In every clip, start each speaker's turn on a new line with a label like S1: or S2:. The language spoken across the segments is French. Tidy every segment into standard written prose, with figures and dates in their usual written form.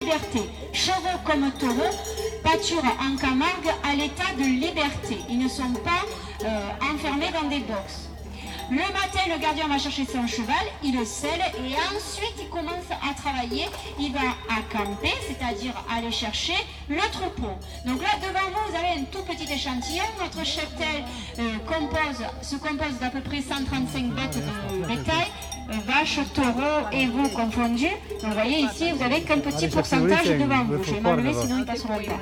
S1: liberté. Chevaux comme taureaux pâturent en Camargue à l'état de liberté. Ils ne sont pas enfermés dans des boxes. Le matin, le gardien va chercher son cheval, il le selle et ensuite il commence à travailler. Il va accamper, c'est-à-dire aller chercher le troupeau. Donc là, devant vous, vous avez un tout petit échantillon. Notre cheptel se compose d'à peu près 135 bêtes de bétail, vaches, taureaux et veaux confondus. Donc vous voyez ici, vous avez qu'un petit pourcentage devant vous. Je vais m'enlever, sinon ils ne passeront pas.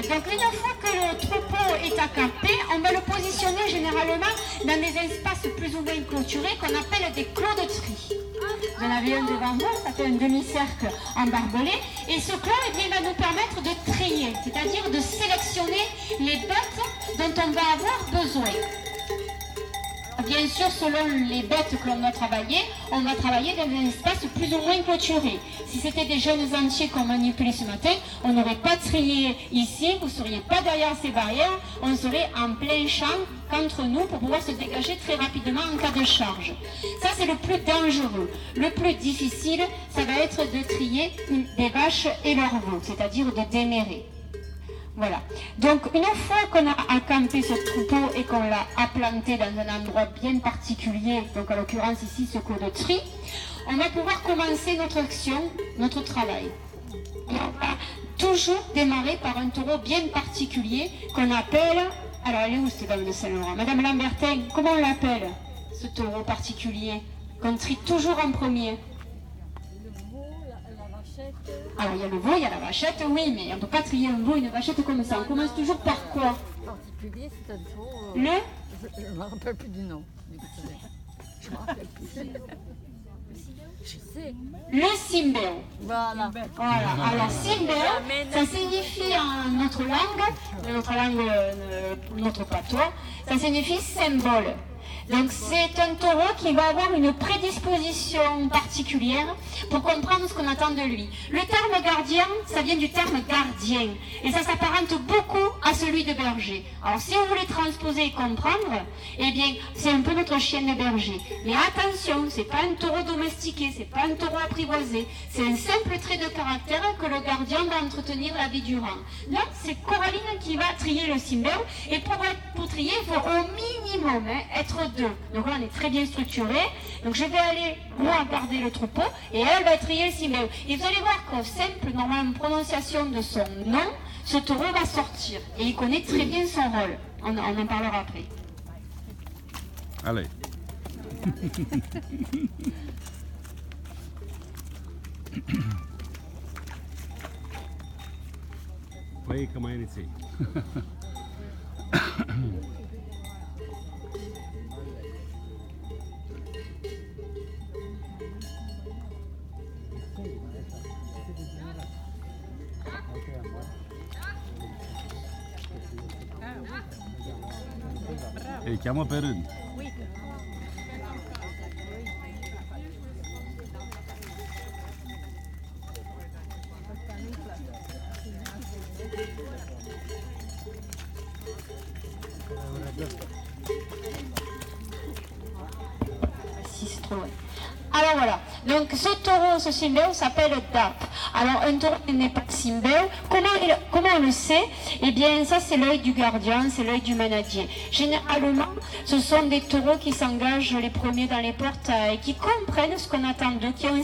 S1: Donc une fois que le troupeau est accampé, on va le positionner généralement dans des espaces plus ou moins clôturés qu'on appelle des clos de tri. Vous en avez un devant vous, ça fait un demi-cercle en barbelé. Et ce clos, eh bien, va nous permettre de trier, c'est-à-dire de sélectionner les bêtes dont on va avoir besoin. Bien sûr, selon les bêtes que l'on va travailler, on va travailler dans un espace plus ou moins clôturé. Si c'était des jeunes entiers qu'on manipulait ce matin, on n'aurait pas trié ici, vous ne seriez pas derrière ces barrières, on serait en plein champ qu'entre nous pour pouvoir se dégager très rapidement en cas de charge. Ça, c'est le plus dangereux. Le plus difficile, ça va être de trier des vaches et leurs veaux, c'est-à-dire de démérer. Voilà. Donc, une fois qu'on a accampé ce troupeau et qu'on l'a implanté dans un endroit bien particulier, donc en l'occurrence ici ce clos de tri, on va pouvoir commencer notre action, notre travail. Et on va toujours démarrer par un taureau bien particulier qu'on appelle... Alors, elle est où cette dame de Saint-Laurent? Madame Lambertin, comment on l'appelle, ce taureau particulier qu'on trie toujours en premier? Alors il y a le veau, il y a la vachette, oui, mais on ne peut pas trier un veau et une vachette comme ça. On commence toujours par quoi?
S2: Particulier, c'est un taureau.
S1: Le
S2: Je ne me rappelle plus du nom. Je me rappelle plus. Je sais.
S1: Le simbeo.
S2: Voilà.
S1: Voilà. Alors simbeo, ça signifie en notre patois, ça signifie symbole. Donc c'est un taureau qui va avoir une prédisposition particulière pour comprendre ce qu'on attend de lui. Le terme gardien, ça vient du terme gardien et ça s'apparente beaucoup à celui de berger. Alors si vous voulez transposer et comprendre, eh bien c'est un peu notre chien de berger. Mais attention, c'est pas un taureau domestiqué, c'est pas un taureau apprivoisé, c'est un simple trait de caractère que le gardien va entretenir la vie durant. Là, c'est Coraline qui va trier le simbeo et pour trier, il faut au minimum être deux. Donc là on est très bien structuré. Donc je vais aller moi garder le troupeau et elle va trier le simbeo. Et vous allez voir qu'au simple normalement prononciation de son nom, ce taureau va sortir. Et il connaît très bien son rôle. On en parlera après.
S3: Allez. Play community. E chiamo per un.
S1: Alors voilà, donc ce taureau, ce simbeo s'appelle DAP. Alors un taureau n'est pas simbeo, comment on le sait? Eh bien ça c'est l'œil du gardien, c'est l'œil du manadier. Généralement, ce sont des taureaux qui s'engagent les premiers dans les portes et qui comprennent ce qu'on attend d'eux, qui ont